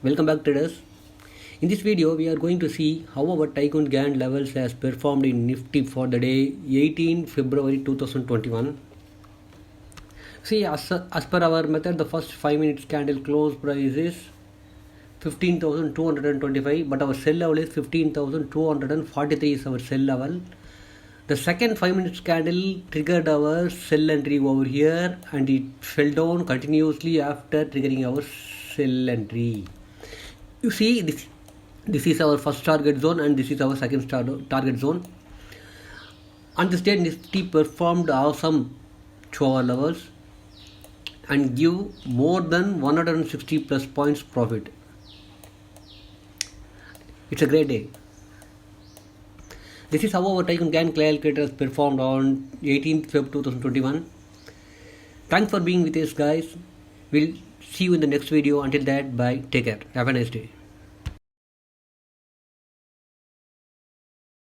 Welcome back, traders. In this video we are going to see how our TYCOON GAN levels has performed in Nifty for the day 18 February 2021. See, as per our method, the first 5 minutes candle close price is 15,225, but our sell level is 15,243 is our sell level. The second 5 minutes candle triggered our sell entry over here, and it fell down continuously after triggering our sell entry. You see, this is our first target zone and this is our second target zone. On this day, Nifty performed awesome to our levels and give more than 160 plus points profit. It's a great day. This is how our TYCOON GAN calculator has performed on 18th Feb 2021. Thanks for being with us, guys. We'll see you in the next video. Until that, bye. Take care. Have a nice day.